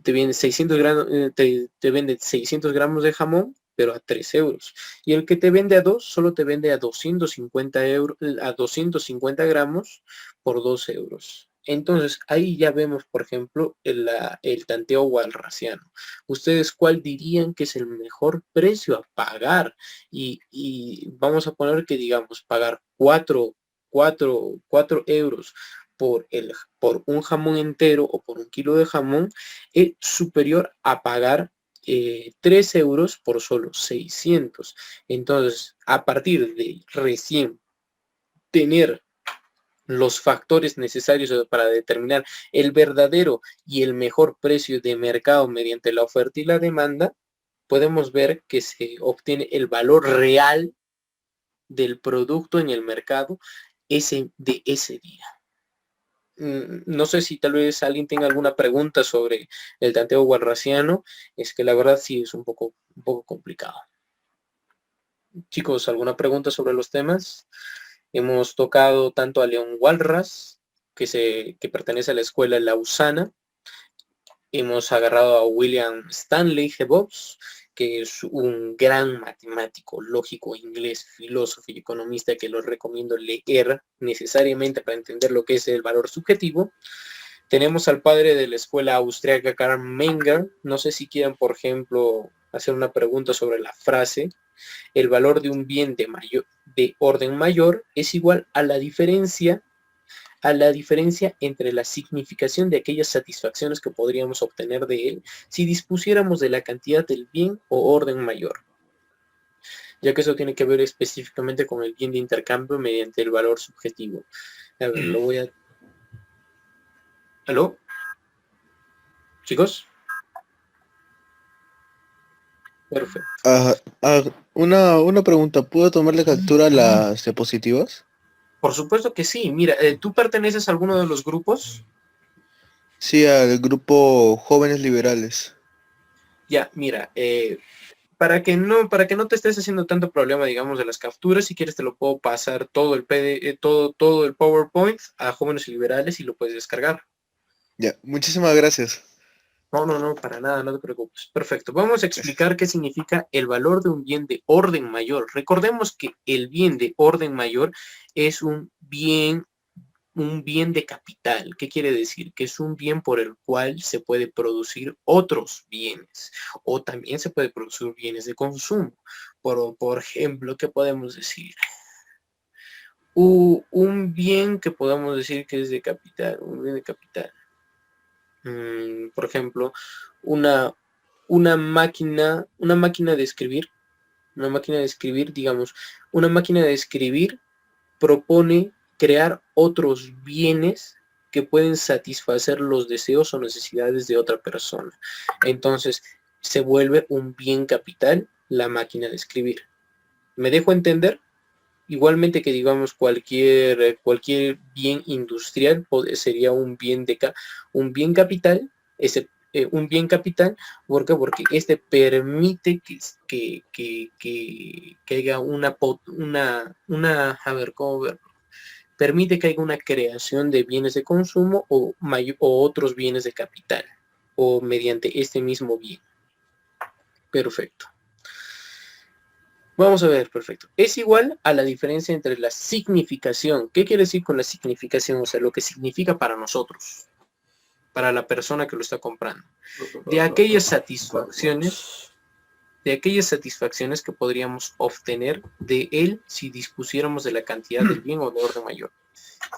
te vende 600 gramos, te vende 600 gramos de jamón, pero a 3 euros. Y el que te vende a 2 solo te vende a 250 euros, a 250 gramos por 2 euros. Entonces, ahí ya vemos, por ejemplo, el tanteo walrasiano. ¿Ustedes cuál dirían que es el mejor precio a pagar? Y vamos a poner que, digamos, pagar 4 euros por un jamón entero o por un kilo de jamón es superior a pagar 3 euros por solo 600. Entonces, a partir de recién tener los factores necesarios para determinar el verdadero y el mejor precio de mercado mediante la oferta y la demanda, podemos ver que se obtiene el valor real del producto en el mercado de ese día. No sé si tal vez alguien tenga alguna pregunta sobre el tanteo walrasiano, es que la verdad sí es un poco complicado. Chicos, ¿alguna pregunta sobre los temas? Hemos tocado tanto a León Walras, que pertenece a la escuela lausana. Hemos agarrado a William Stanley Jebobs, que es un gran matemático, lógico, inglés, filósofo y economista que los recomiendo leer necesariamente para entender lo que es el valor subjetivo. Tenemos al padre de la escuela austriaca, Karl Menger. No sé si quieran, por ejemplo, hacer una pregunta sobre la frase. El valor de un bien de orden mayor es igual a la diferencia entre la significación de aquellas satisfacciones que podríamos obtener de él si dispusiéramos de la cantidad del bien o orden mayor, ya que eso tiene que ver específicamente con el bien de intercambio mediante el valor subjetivo. A ver, lo voy a... ¿Aló? ¿Chicos? Perfecto. Una pregunta, ¿puedo tomarle captura a las diapositivas? Por supuesto que sí. Mira, ¿tú perteneces a alguno de los grupos? Sí, al grupo Jóvenes Liberales. Ya, mira, para que no te estés haciendo tanto problema, digamos, de las capturas, si quieres te lo puedo pasar todo el todo el PowerPoint a Jóvenes Liberales y lo puedes descargar. Ya, muchísimas gracias. No, para nada, no te preocupes. Perfecto. Vamos a explicar qué significa el valor de un bien de orden mayor. Recordemos que el bien de orden mayor es un bien de capital. ¿Qué quiere decir? Que es un bien por el cual se puede producir otros bienes o también se puede producir bienes de consumo. Por ejemplo, ¿qué podemos decir? Un bien que podamos decir que es de capital, un bien de capital. Por ejemplo, una máquina de escribir, digamos, una máquina de escribir propone crear otros bienes que pueden satisfacer los deseos o necesidades de otra persona. Entonces, se vuelve un bien capital la máquina de escribir. ¿Me dejo entender? Igualmente que digamos cualquier bien industrial sería un bien capital, un bien capital, ¿por qué? Porque este permite que haya a ver, ¿cómo ver? Permite que haya una creación de bienes de consumo o otros bienes de capital, o mediante este mismo bien. Perfecto. Vamos a ver, perfecto. Es igual a la diferencia entre la significación. ¿Qué quiere decir con la significación? O sea, lo que significa para nosotros, para la persona que lo está comprando. De aquellas satisfacciones que podríamos obtener de él si dispusiéramos de la cantidad del bien o de orden mayor.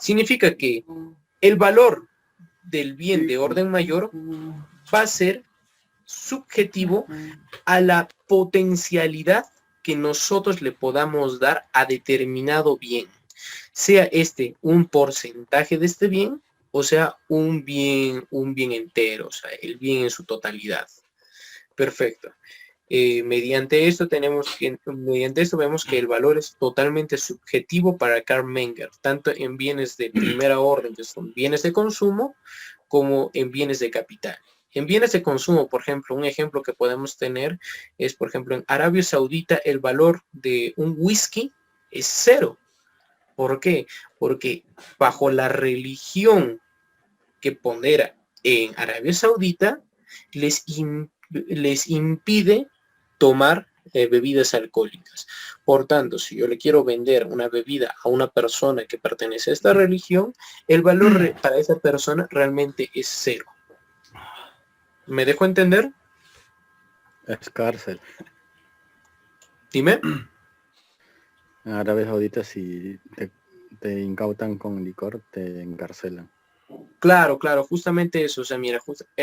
Significa que el valor del bien de orden mayor va a ser subjetivo a la potencialidad que nosotros le podamos dar a determinado bien, sea este un porcentaje de este bien o sea un bien entero, o sea, el bien en su totalidad. Perfecto. Mediante esto vemos que el valor es totalmente subjetivo para Karl Menger, tanto en bienes de primera orden, que son bienes de consumo, como en bienes de capital. En bienes de consumo, por ejemplo, un ejemplo que podemos tener es, por ejemplo, en Arabia Saudita el valor de un whisky es 0. ¿Por qué? Porque bajo la religión que pondera en Arabia Saudita, les impide tomar bebidas alcohólicas. Por tanto, si yo le quiero vender una bebida a una persona que pertenece a esta religión, el valor para esa persona realmente es 0. ¿Me dejo entender? Es cárcel. Dime. En Arabia Saudita, si te incautan con licor, te encarcelan. Claro, justamente eso, o sea, mira,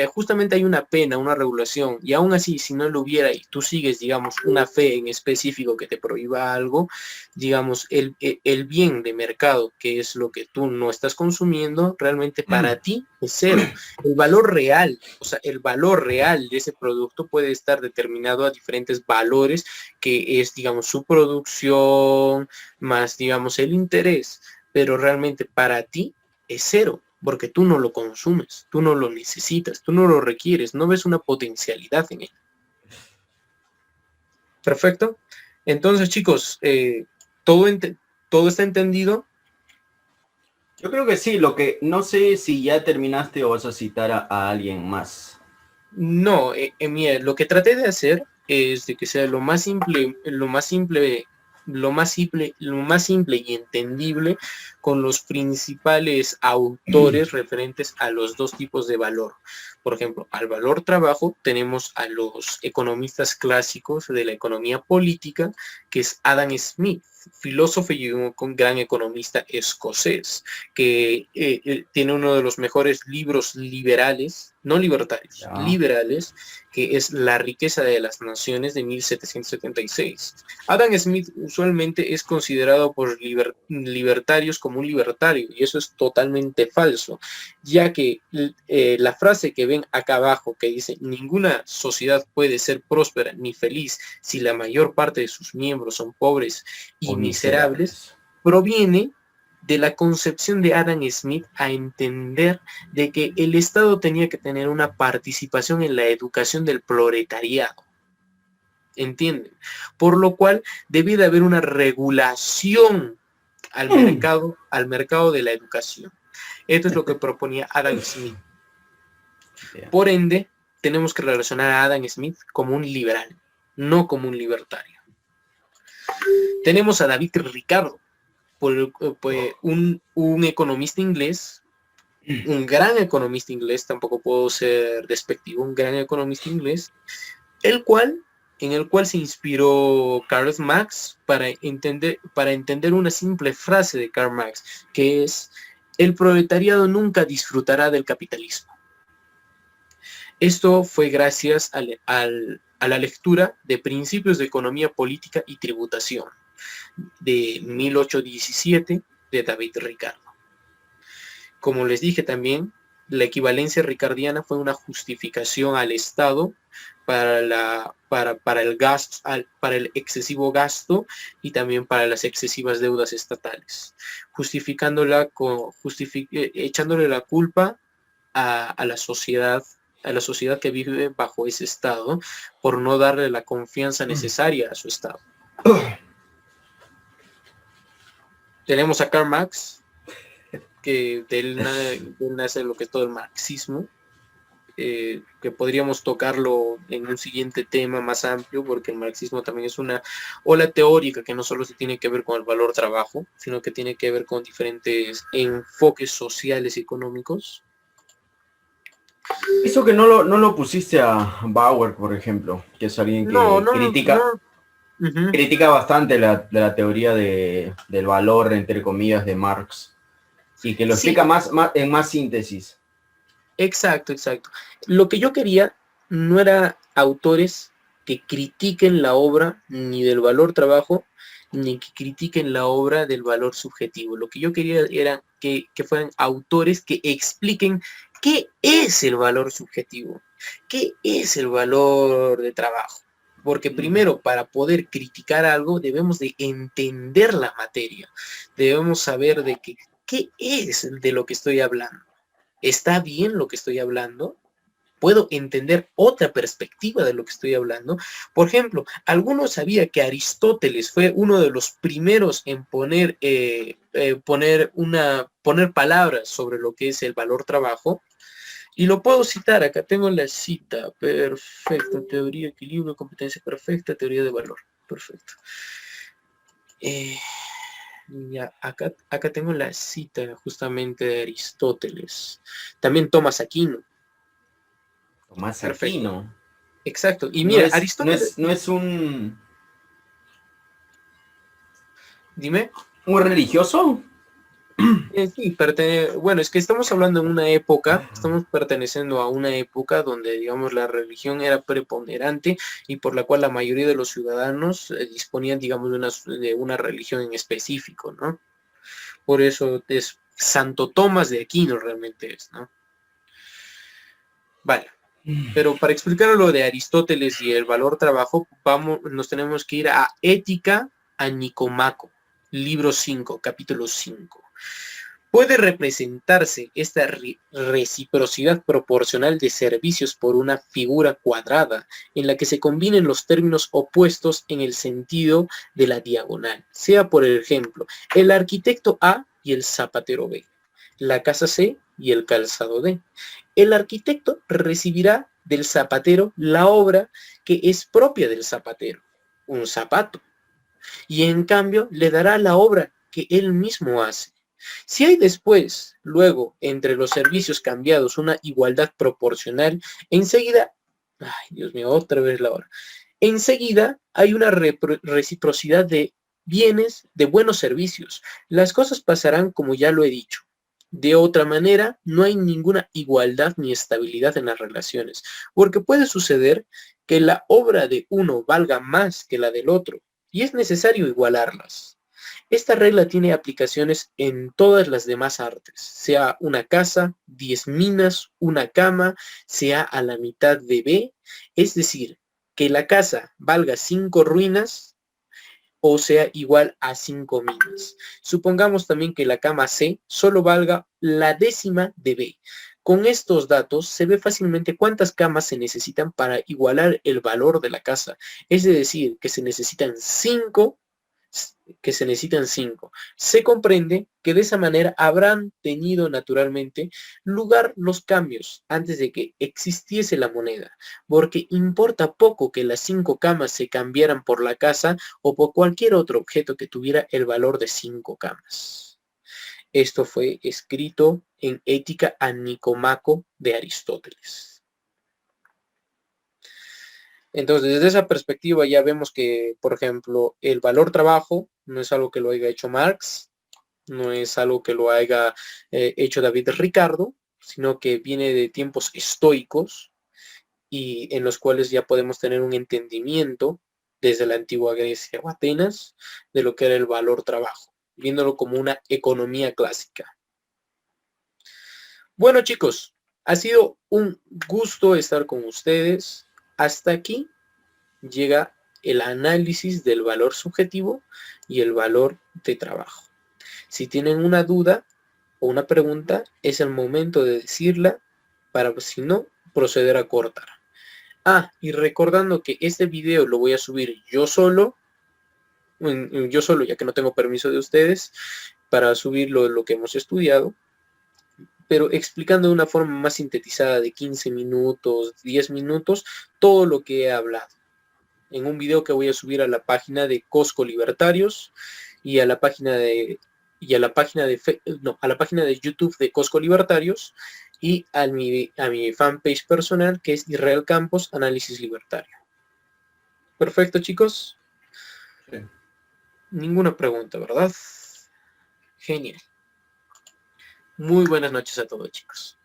justamente hay una pena, una regulación, y aún así, si no lo hubiera y tú sigues, digamos, una fe en específico que te prohíba algo, digamos, el bien de mercado, que es lo que tú no estás consumiendo, realmente para ti es 0. El valor real, o sea, el valor real de ese producto puede estar determinado a diferentes valores, que es, digamos, su producción, más, digamos, el interés, pero realmente para ti es 0. Porque tú no lo consumes, tú no lo necesitas, tú no lo requieres, no ves una potencialidad en él. Perfecto. Entonces, chicos, ¿todo está entendido? Yo creo que sí, lo que no sé si ya terminaste o vas a citar a alguien más. No, mira, lo que traté de hacer es de que sea lo más simple y entendible con los principales autores referentes a los dos tipos de valor. Por ejemplo, al valor trabajo tenemos a los economistas clásicos de la economía política, que es Adam Smith, filósofo y un gran economista escocés, que tiene uno de los mejores libros liberales, no libertarios, liberales, que es La riqueza de las naciones, de 1776. Adam Smith usualmente es considerado por libertarios como un libertario, y eso es totalmente falso, ya que la frase que ven acá abajo que dice ninguna sociedad puede ser próspera ni feliz si la mayor parte de sus miembros son pobres y miserables, proviene de la concepción de Adam Smith a entender de que el Estado tenía que tener una participación en la educación del proletariado. ¿Entienden? Por lo cual debía de haber una regulación al mercado de la educación. Esto es lo que proponía Adam Smith. Por ende, tenemos que relacionar a Adam Smith como un liberal, no como un libertario. Tenemos a David Ricardo, un economista inglés, un gran economista inglés, tampoco puedo ser despectivo, un gran economista inglés, en el cual se inspiró Karl Marx para entender una simple frase de Karl Marx, que es: el proletariado nunca disfrutará del capitalismo. Esto fue gracias a la lectura de Principios de Economía Política y Tributación, de 1817, de David Ricardo. como les dije también, la equivalencia ricardiana fue una justificación al Estado para el excesivo gasto y también para las excesivas deudas estatales, echándole la culpa a la sociedad que vive bajo ese Estado por no darle la confianza necesaria a su Estado. Tenemos a Karl Marx, que de él nace lo que es todo el marxismo, que podríamos tocarlo en un siguiente tema más amplio, porque el marxismo también es una ola teórica que no solo se tiene que ver con el valor trabajo, sino que tiene que ver con diferentes enfoques sociales y económicos. Eso que no lo pusiste a Bauer, por ejemplo, que es alguien que critica bastante la teoría del valor, entre comillas, de Marx, y que lo explica en más síntesis. Exacto. Lo que yo quería no era autores que critiquen la obra ni del valor trabajo, ni que critiquen la obra del valor subjetivo. Lo que yo quería era que fueran autores que expliquen qué es el valor subjetivo, qué es el valor de trabajo. Porque primero, para poder criticar algo, debemos de entender la materia. Debemos saber de qué es de lo que estoy hablando. ¿Está bien lo que estoy hablando? ¿Puedo entender otra perspectiva de lo que estoy hablando? Por ejemplo, ¿alguno sabía que Aristóteles fue uno de los primeros en poner palabras sobre lo que es el valor trabajo? Y lo puedo citar, acá tengo la cita, perfecto, teoría, equilibrio, competencia perfecta, teoría de valor, perfecto. Ya, acá tengo la cita justamente de Aristóteles. También Tomás Aquino. Tomás Perfecto. Aquino. Exacto. Y mira, Aristóteles... No es un... Dime. ¿Un religioso? Sí, bueno, es que estamos hablando de una época, estamos perteneciendo a una época donde, digamos, la religión era preponderante y por la cual la mayoría de los ciudadanos disponían, digamos, de una religión en específico, ¿no? Por eso es Santo Tomás de Aquino realmente es, ¿no? Vale. Pero para explicar lo de Aristóteles y el valor trabajo, nos tenemos que ir a Ética a Nicomaco, libro 5, capítulo 5. Puede representarse esta reciprocidad proporcional de servicios por una figura cuadrada en la que se combinen los términos opuestos en el sentido de la diagonal, sea por ejemplo el arquitecto A y el zapatero B, la casa C y el calzado D. El arquitecto recibirá del zapatero la obra que es propia del zapatero, un zapato, y en cambio le dará la obra que él mismo hace. Si hay después, luego, entre los servicios cambiados una igualdad proporcional, enseguida, ay Dios mío, otra vez la hora, enseguida hay una reciprocidad de bienes, de buenos servicios. Las cosas pasarán como ya lo he dicho. De otra manera, no hay ninguna igualdad ni estabilidad en las relaciones, porque puede suceder que la obra de uno valga más que la del otro, y es necesario igualarlas. Esta regla tiene aplicaciones en todas las demás artes, sea una casa, 10 minas, una cama, sea a la mitad de B, es decir, que la casa valga 5 ruinas o sea igual a 5 minas. Supongamos también que la cama C solo valga la décima de B. Con estos datos se ve fácilmente cuántas camas se necesitan para igualar el valor de la casa. Es decir, que se necesitan 5. Se comprende que de esa manera habrán tenido naturalmente lugar los cambios antes de que existiese la moneda, porque importa poco que las 5 camas se cambiaran por la casa o por cualquier otro objeto que tuviera el valor de 5 camas. Esto fue escrito en Ética a Nicomaco de Aristóteles. Entonces, desde esa perspectiva ya vemos que, por ejemplo, el valor trabajo no es algo que lo haya hecho Marx, no es algo que lo haya hecho David Ricardo, sino que viene de tiempos estoicos y en los cuales ya podemos tener un entendimiento desde la antigua Grecia o Atenas de lo que era el valor trabajo, viéndolo como una economía clásica. Bueno, chicos, ha sido un gusto estar con ustedes. Hasta aquí llega el análisis del valor subjetivo y el valor de trabajo. Si tienen una duda o una pregunta, es el momento de decirla para, si no, proceder a cortar. Y recordando que este video lo voy a subir yo solo, ya que no tengo permiso de ustedes, para subir lo que hemos estudiado, pero explicando de una forma más sintetizada de 15 minutos, 10 minutos, todo lo que he hablado. En un video que voy a subir a la página de Cosco Libertarios y a la página de a la página de YouTube de Cosco Libertarios y a mi fanpage personal, que es Israel Campos Análisis Libertario. Perfecto, chicos. Sí. Ninguna pregunta, ¿verdad? Genial. Muy buenas noches a todos, chicos.